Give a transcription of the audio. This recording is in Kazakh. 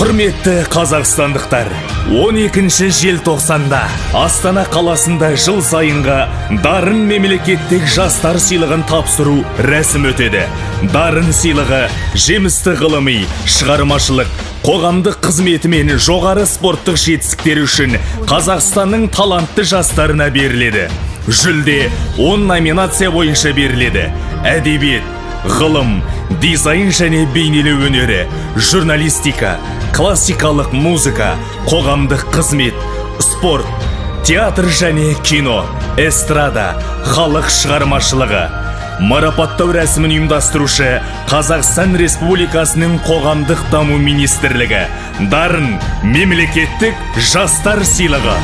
Құрметті қазақстандықтар, 12 желтоқсанда Астана қаласында жыл сайынға Дарын мемлекеттік жастар сыйлығын тапсыру рәсім өтеді. Дарын сыйлығы жемісті ғылыми, шығармашылық, қоғамдық қызметі мен жоғары спорттық жетістіктері үшін Қазақстанның талантты жастарына беріледі. Жүлде 10 номинация бойынша беріледі. Әдебиет, ғылым, дизайн және бейнелеу өнері, журналистика, классикалық музыка, қоғамдық қызмет, спорт, театр және кино, эстрада, халық шығармашылығы. Марапаттау рәсімін ұйымдастырушы Қазақстан Республикасының қоғамдық даму министрлігі. Дарын мемлекеттік жастар сыйлығы.